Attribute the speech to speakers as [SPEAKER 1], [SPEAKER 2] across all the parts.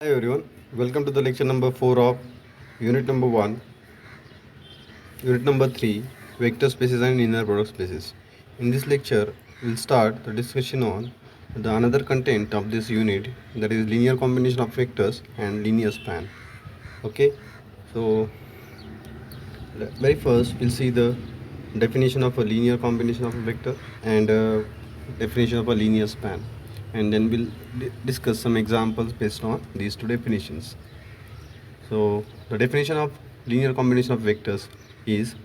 [SPEAKER 1] Hi everyone, welcome to the lecture number 4 of unit number 1, unit number 3, vector spaces and linear product spaces. In this lecture, we'll start the discussion on the another content of this unit, that is linear combination of vectors and linear span. Okay, so very first we'll see the definition of a linear combination of a vector and definition of a linear span, and then we'll discuss some examples based on these two definitions. So the definition of linear combination of vectors is,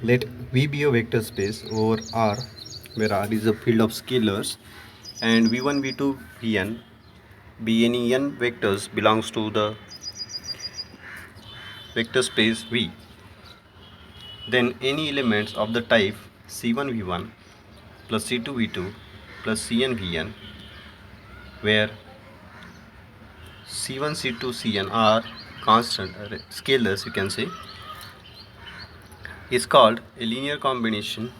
[SPEAKER 1] let V be a vector space over R, where R is a field of scalars, and V1, V2, Vn be any n vectors belongs to the vector space V. Then any elements of the type C1 V1 plus C2 V2 plus Cn Vn, where C1 C2 Cn are constant scalars, you can say, is called a linear combination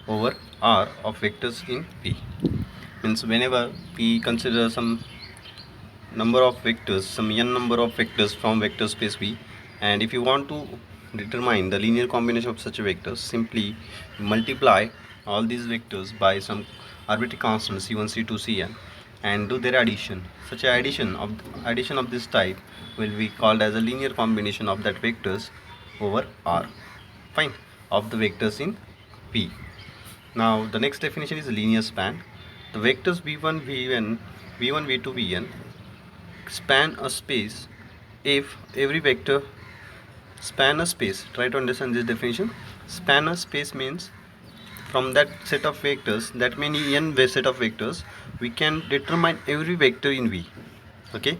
[SPEAKER 1] over R of vectors in V. Means whenever we consider some number of vectors, some n number of vectors from vector space V, and if you want to determine the linear combination of such vectors, simply multiply all these vectors by some arbitrary constant C1 C2 Cn and do their addition. Such a addition of this type will be called as a linear combination of that vectors over R, fine, of the vectors in V. Now the next definition is linear span. The vectors v1 vn, v1 v2 vn span a space if every vector span a space. Try to understand this definition. Span a space means from that set of vectors, that many n set of vectors, we can determine every vector in V. Okay,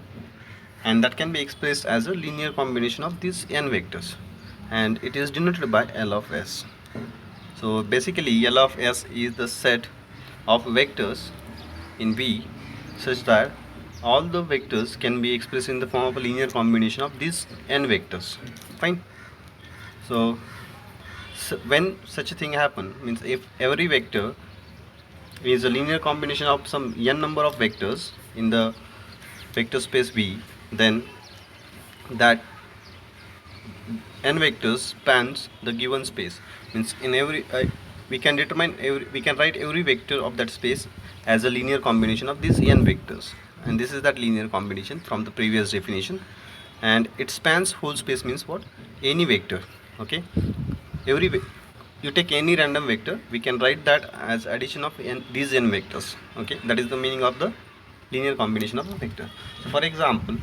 [SPEAKER 1] and that can be expressed as a linear combination of these n vectors, and it is denoted by L of S. So basically L of S is the set of vectors in V such that all the vectors can be expressed in the form of a linear combination of these n vectors, fine. So when such a thing happen, means if every vector is a linear combination of some n number of vectors in the vector space V, then that n vectors spans the given space. Means in every we can write every vector of that space as a linear combination of these n vectors, and this is that linear combination from the previous definition, and it spans whole space. Means what? Any vector. Okay, you take any random vector, we can write that as addition of these n vectors. Okay, that is the meaning of the linear combination of a vector. So for example,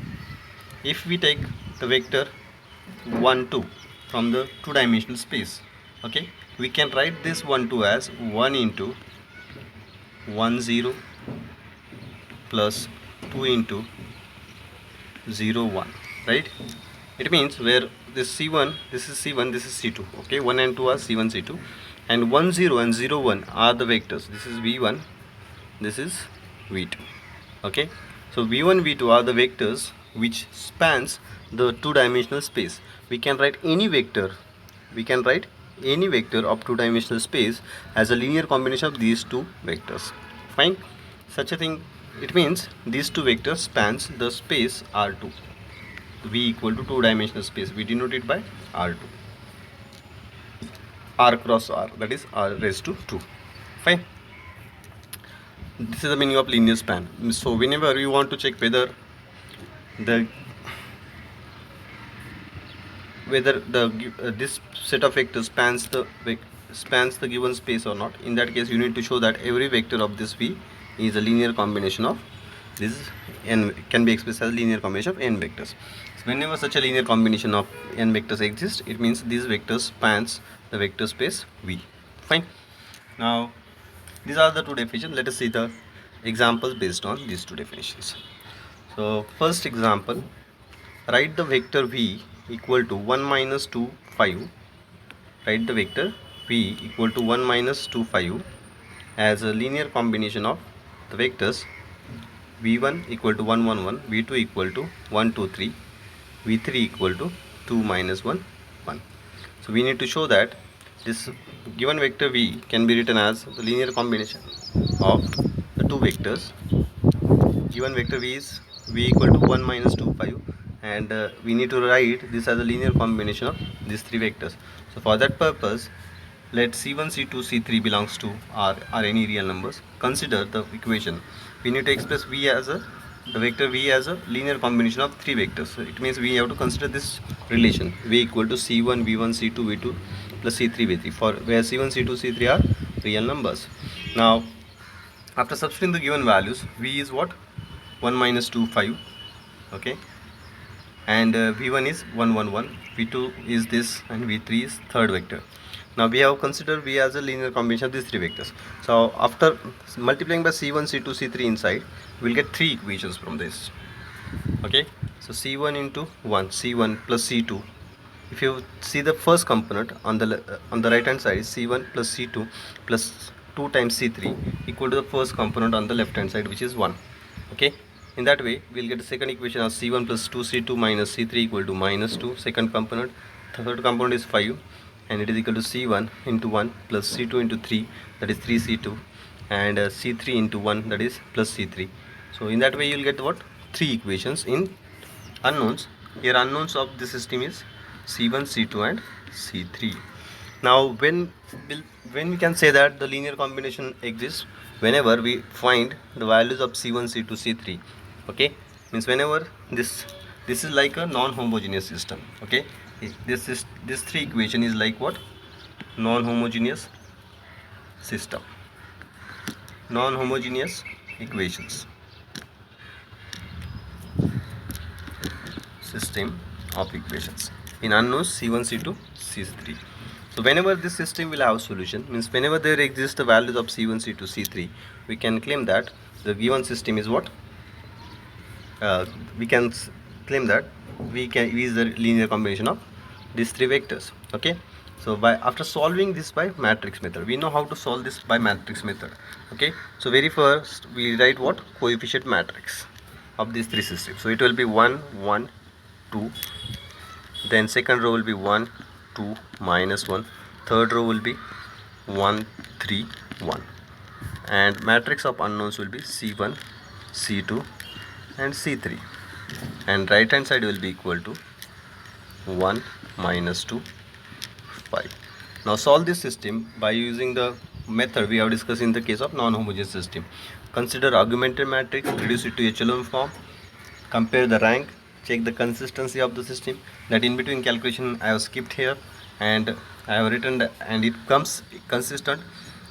[SPEAKER 1] if we take the vector 1 2 from the two-dimensional space, okay, we can write this 1 2 as 1 into 1 0 plus 2 into 0 1, right? It means where this C1, this is C1, this is C2. Okay, 1 and 2 are C1 C2, and 1 0 and 0 1 are the vectors. This is V1, this is V2. Okay, so V1 V2 are the vectors which spans the two-dimensional space. We can write any vector, of two-dimensional space as a linear combination of these two vectors, fine. Such a thing, it means these two vectors spans the space R2. V equal to two-dimensional space, we denote it by R2, R cross R, that is R raised to 2, fine. This is the meaning of linear span. So whenever you want to check whether the this set of vectors spans the given space or not, in that case you need to show that every vector of this V is a linear combination of this n, can be expressed as linear combination of n vectors. So whenever such a linear combination of n vectors exists, it means these vectors spans the vector space V, fine. Now these are the two definitions. Let us see the examples based on these two definitions. So first example, write the vector V equal to 1 minus 2 5. Write the vector V equal to 1 minus 2 5 as a linear combination of the vectors V1 equal to 1 1 1, V2 equal to 1 2 3, V3 equal to 2 minus 1 1. So we need to show that this given vector V can be written as the linear combination of the two vectors. Given vector V is v equal to 1 minus 2 5, and we need to write this as a linear combination of these three vectors. So for that purpose, let c1 c2 c3 belongs to are any real numbers. Consider the equation. We need to express v as a the vector v as a linear combination of three vectors. So it means we have to consider this relation v equal to c1 v1 c2 v2 plus c3 v3, for where c1 c2 c3 are real numbers. Now after substituting the given values, v is what? 1 minus 2 5, okay, and v1 is 1 1 1, v2 is this, and v3 is third vector. Now we have considered v as a linear combination of these three vectors. So after multiplying by c1 c2 c3 inside, we'll get three equations from this, okay. So c1 into 1, c1 plus c2. If you see the first component on the right hand side is c1 plus c2 plus 2 times c3 equal to the first component on the left hand side, which is 1, okay. In that way, we'll get the second equation as c1 plus 2c2 minus c3 equal to minus 2, second component. Third component is 5, and it is equal to c1 into 1 plus c2 into 3, that is 3c2, and c3 into 1, that is plus c3. So in that way, you'll get what? Three equations in unknowns. Here unknowns of the system is c1, c2 and c3. Now when we can say that the linear combination exists whenever we find the values of c1, c2, c3, okay. Means whenever this is like a non-homogeneous system, okay. This three equation is like what? Non-homogeneous system, non-homogeneous equations, system of equations in unknowns c1, c2, c3. So whenever this system will have solution, means whenever there exists the values of c1, c2, c3, we can claim that the given system is what? We can claim that v is the linear combination of these three vectors, okay. So after solving this by matrix method, we know how to solve this by matrix method, okay. So very first we write what? Coefficient matrix of these three systems. So it will be 1 1 2, then second row will be 1 2 minus 1, third row will be 1 3 1, and matrix of unknowns will be c1 c2 and c3, and right hand side will be equal to 1 minus 2 5. Now solve this system by using the method we have discussed in the case of non-homogeneous system. Consider augmented matrix, reduce it to echelon form, compare the rank, check the consistency of the system. That in between calculation I have skipped here, and I have written and it comes consistent.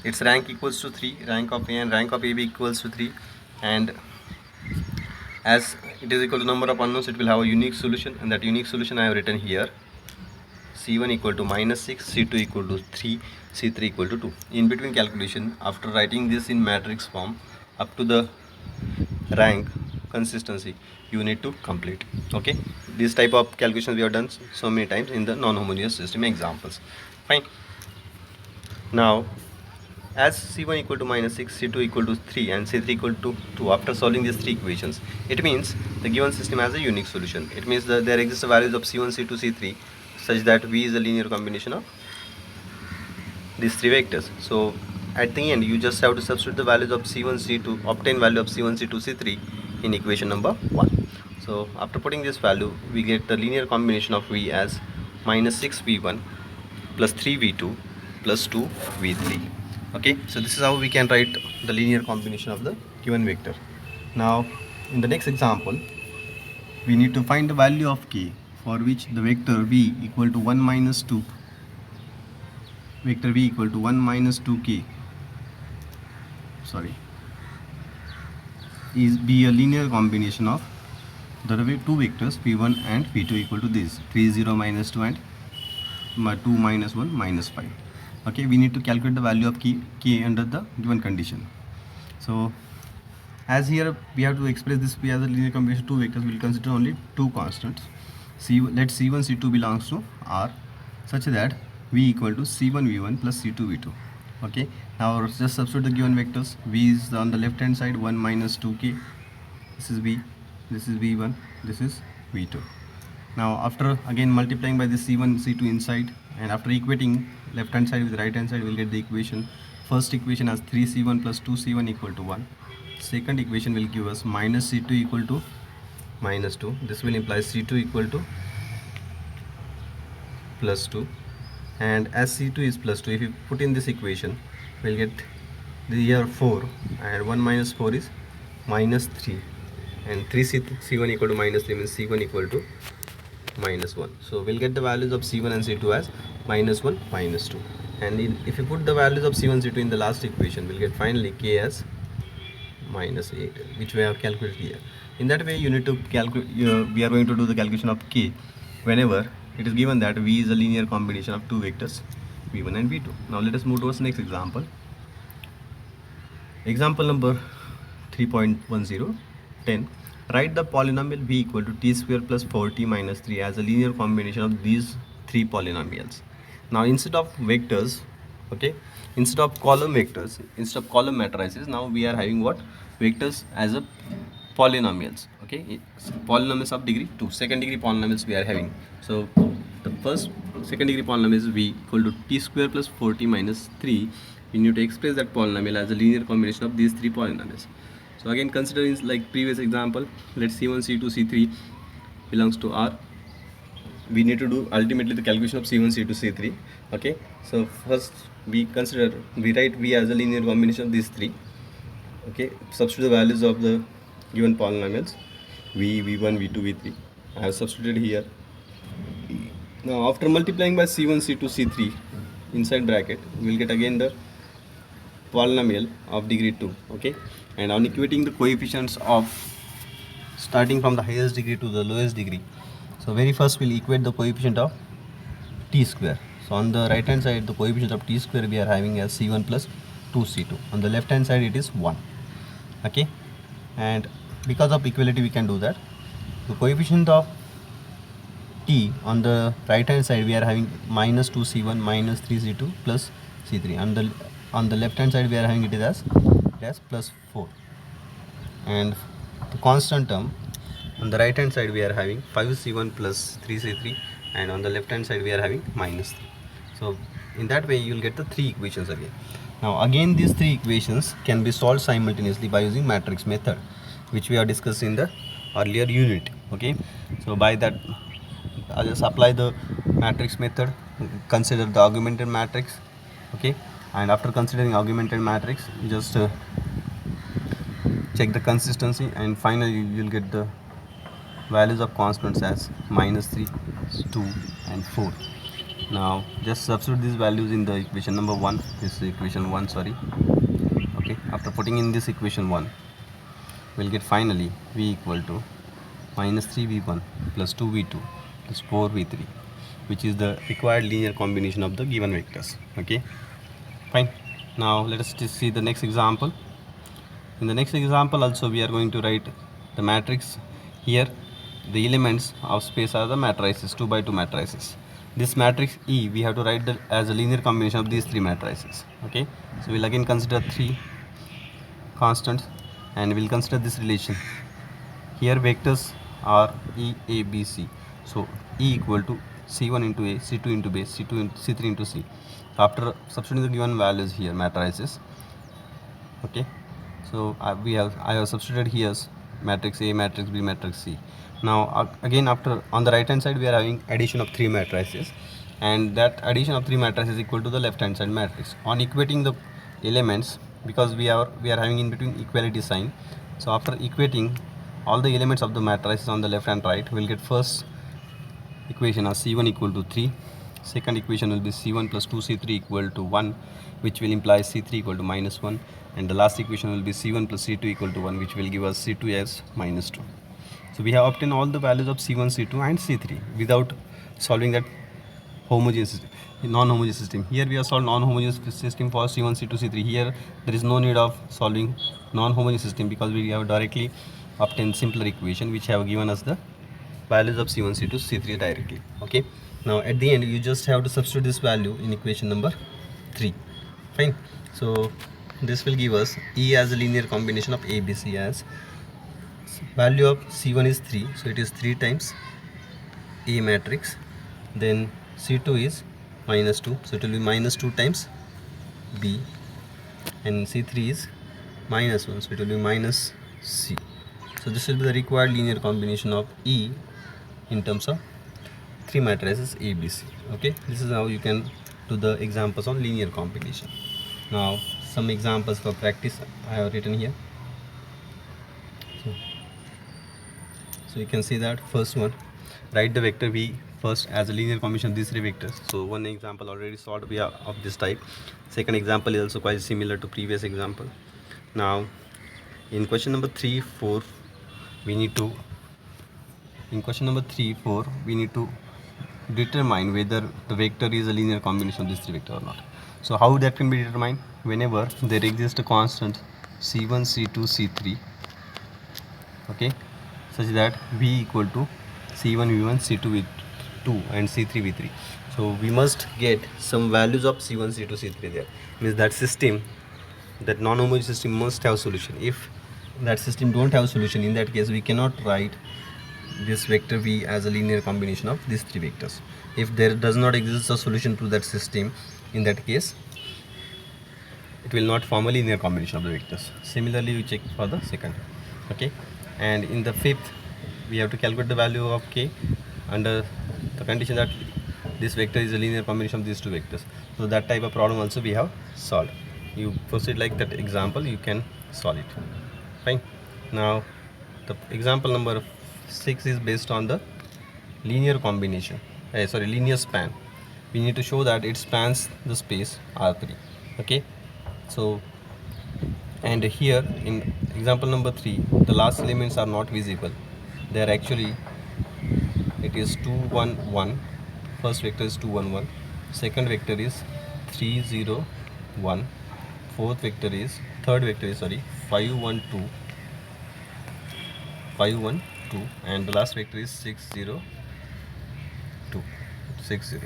[SPEAKER 1] Its rank equals to 3, rank of A and rank of AB equals to 3, and as it is equal to number of unknowns, it will have a unique solution, and that unique solution I have written here. c1 equal to minus 6, c2 equal to 3, c3 equal to 2. In between calculation, after writing this in matrix form up to the rank consistency, you need to complete, okay. This type of calculations we have done so many times in the non-homogeneous system examples. Fine. Now as c1 equal to minus 6, c2 equal to 3 and c3 equal to 2, after solving these three equations, it means the given system has a unique solution. It means that there exist values of c1 c2 c3 such that v is a linear combination of these three vectors. So at the end you just have to substitute the values of c1 c2, obtain value of c1 c2 c3 in equation number 1. So after putting this value, we get the linear combination of v as minus 6v1 plus 3v2 plus 2v3, okay. So this is how we can write the linear combination of the given vector. Now in the next example, we need to find the value of k, for which the vector v equal to 1 minus 2, vector v equal to 1 minus 2k, sorry, is be a linear combination of the two vectors v1 and v2 equal to this 3 0 minus 2 and 2 minus 1 minus 5, okay. We need to calculate the value of k under the given condition. So as here we have to express this p as a linear combination of two vectors, we will consider only two constants. Let c1 c2 belongs to R such that v equal to c1 v1 plus c2 v2, okay. Now just substitute the given vectors. V is on the left hand side 1 minus 2k, this is v, this is v1, this is v2. Now after again multiplying by the c1 c2 inside, and after equating left hand side with right hand side, we will get the equation. First equation as 3c1 plus 2c1 equal to 1. Second equation will give us minus c2 equal to minus 2. This will imply C2 equal to plus 2, and as C2 is plus 2, if you put in this equation, we'll get the here 4, and 1 minus 4 is minus 3, and 3C1 equal to minus 3 means C1 equal to minus 1. So we'll get the values of C1 and C2 as minus 1, minus 2, and if you put the values of C1, C2 in the last equation, we'll get finally K as minus 8, which we have calculated here. In that way, you need to calculate, we are going to do the calculation of K whenever it is given that V is a linear combination of two vectors V1 and V2. Now let us move towards the next example. Example number 3.10, 10. Write the polynomial V equal to t square plus 4t minus 3 as a linear combination of these three polynomials. Now instead of vectors, okay, instead of column vectors, instead of column matrices, now we are having what? Vectors as a polynomials. Okay, polynomials of degree 2, second degree polynomials we are having. So the first second degree polynomial is V equal to t square plus 4t minus 3. We need to express that polynomial as a linear combination of these three polynomials. So again, considering like previous example, let C1, C2, C3 belongs to R. We need to do ultimately the calculation of C1, C2, C3. Okay, so first we write V as a linear combination of these three. Okay, substitute the values of the given polynomials V, V1, V2, V3. I have substituted here. Now after multiplying by C1, C2, C3 inside bracket, we will get again the polynomial of degree 2. Okay, and on equating the coefficients of starting from the highest degree to the lowest degree, so very first we'll equate the coefficient of t square. So on the right hand side, the coefficient of t square we are having as C1 plus 2C2. On the left hand side it is 1. Okay, and because of equality we can do that. The coefficient of t on the right hand side we are having minus 2C1 minus 3C2 plus C3. On the left hand side we are having it as plus 4, and the constant term on the right hand side we are having 5C1 plus 3C3, and on the left hand side we are having minus 3. So in that way you will get the three equations again. Now again these three equations can be solved simultaneously by using matrix method, which we have discussed in the earlier unit. Okay, so by that I'll just apply the matrix method, consider the augmented matrix. Okay, and after considering augmented matrix, you just check the consistency, and finally you will get the values of constants as minus 3, 2 and 4. Now just substitute these values in the equation number 1. This is equation 1, sorry. Okay, after putting in this equation 1, we'll get finally V equal to minus 3V1 plus 2V2 plus 4V3, which is the required linear combination of the given vectors. Okay, fine. Now let us just see the next example. In the next example also we are going to write the matrix. Here the elements of space are the matrices, 2 by 2 matrices. This matrix E we have to write as a linear combination of these three matrices. Okay, so we'll again consider three constants, and we'll consider this relation. Here vectors are E, A, B, C. So E equal to C1 into A, C2 into B, C2 into C3 into C. After substituting the given values here, matrices. Okay, so I have substituted here matrix A, matrix B, matrix C. Now again, after on the right hand side we are having addition of three matrices, and that addition of three matrices is equal to the left hand side matrix. On equating the elements, because we are having in between equality sign, so after equating all the elements of the matrices on the left and right, we will get first equation as C1 equal to 3. Second equation will be C1 plus 2C3 equal to 1, which will imply C3 equal to minus 1, and the last equation will be C1 plus C2 equal to 1, which will give us C2 as minus 2. So we have obtained all the values of C1, C2 and C3 without solving that homogeneous system, non-homogeneous system. Here we have solved non-homogeneous system for C1, C2, C3. Here there is no need of solving non-homogeneous system, because we have directly obtained simpler equation which have given us the values of C1, C2, C3 directly. Okay, now at the end you just have to substitute this value in equation number 3. Fine. So this will give us E as a linear combination of A, B, C, as value of C1 is 3, so it is 3 times A matrix. Then C2 is minus 2, so it will be minus 2 times B, and C3 is minus 1, so it will be minus C. So this will be the required linear combination of E in terms of three matrices A, B, C. Okay, this is how you can do the examples on linear combination. Now some examples for practice I have written here. So you can see that first one, write the vector V first as a linear combination of these three vectors. So one example already solved we are of this type. Second example is also quite similar to previous example. Now in question number 3, 4 we need to determine whether the vector is a linear combination of these three vectors or not. So how that can be determined? Whenever there exists a constant C1, C2, C3, okay, such that V equal to C1 V1, C2 V2 and C3 V3. So we must get some values of C1, C2, C3 there. Means that system, that non-homogeneous system must have solution. If that system don't have solution, in that case we cannot write this vector V as a linear combination of these three vectors. If there does not exist a solution to that system, in that case it will not form a linear combination of the vectors. Similarly you check for the second. Okay, and in the fifth we have to calculate the value of K under the condition that this vector is a linear combination of these two vectors. So that type of problem also we have solved. You proceed like that example, you can solve it. Fine. Now the example number 6 is based on the linear combination, linear span. We need to show that it spans the space R3. Okay, so and here in example number 3 the last elements are not visible. They are actually, it is 2 1 1, first vector is 2 1 1, second vector is 3 0 1, third vector is 5 1 2, 5 1 2, and the last vector is 6 0 2. So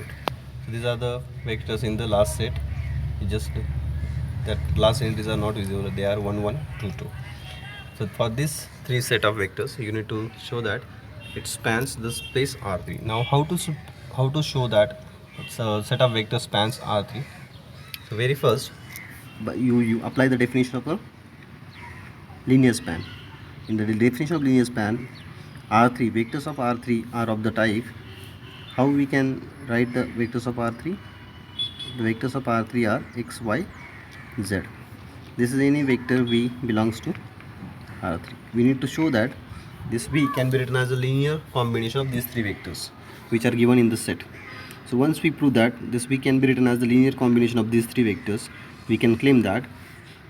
[SPEAKER 1] these are the vectors in the last set. You just that last entries are not visible, they are 1 1 2 2. So for this three set of vectors you need to show that it spans the space R3. Now how to show that set of vectors spans R3? So very first you apply the definition of a linear span. In the definition of linear span, R3, vectors of R3 are of the type. How we can write the vectors of R3? The vectors of R3 are x, y, z. This is any vector V belongs to R3. We need to show that this V can be written as a linear combination of these three vectors which are given in the set. So once we prove that this V can be written as the linear combination of these three vectors, we can claim that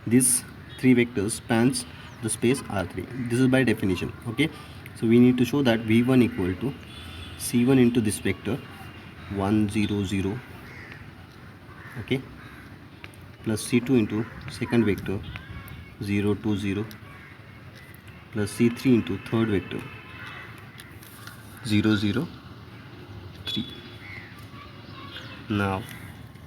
[SPEAKER 1] these three vectors spans the space R3. This is by definition. Okay, so we need to show that V1 equal to C1 into this vector 1 0 0, okay, plus C2 into second vector 0 2 0, plus C3 into third vector 0 0 3. Now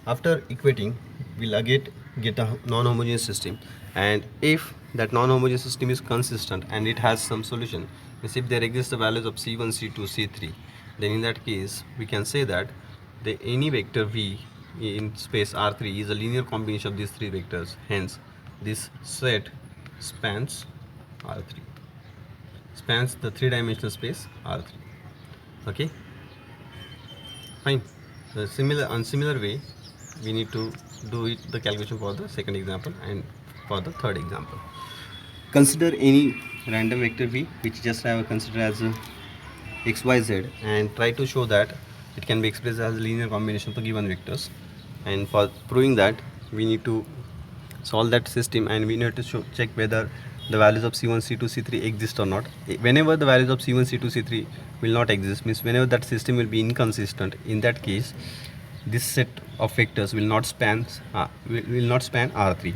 [SPEAKER 1] after equating we'll again get a non-homogeneous system, and if that non-homogeneous system is consistent and it has some solution, means if there exists the values of C1 C2 C3, then in that case we can say that any vector V in space R3 is a linear combination of these three vectors. Hence this set spans R3, spans the three-dimensional space R3. Okay, fine. So similar way we need to do the calculation for the second example and for the third example. Consider any random vector V which just have considered as a x, y, z, and try to show that it can be expressed as a linear combination of the given vectors. And for proving that we need to solve that system, and we need to check whether the values of C1, C2, C3 exist or not. Whenever the values of C1, C2, C3 will not exist, means whenever that system will be inconsistent, in that case this set of vectors will not span R3.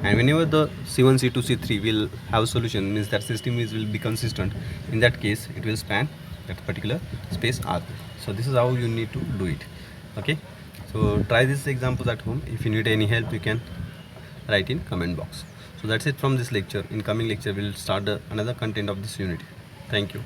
[SPEAKER 1] And whenever the C1, C2, C3 will have a solution, means that system will be consistent, in that case it will span that particular space R3. So this is how you need to do it. Okay, so try these examples at home. If you need any help you can write in comment box. So that's it from this lecture. In coming lecture we'll start another content of this unit. Thank you.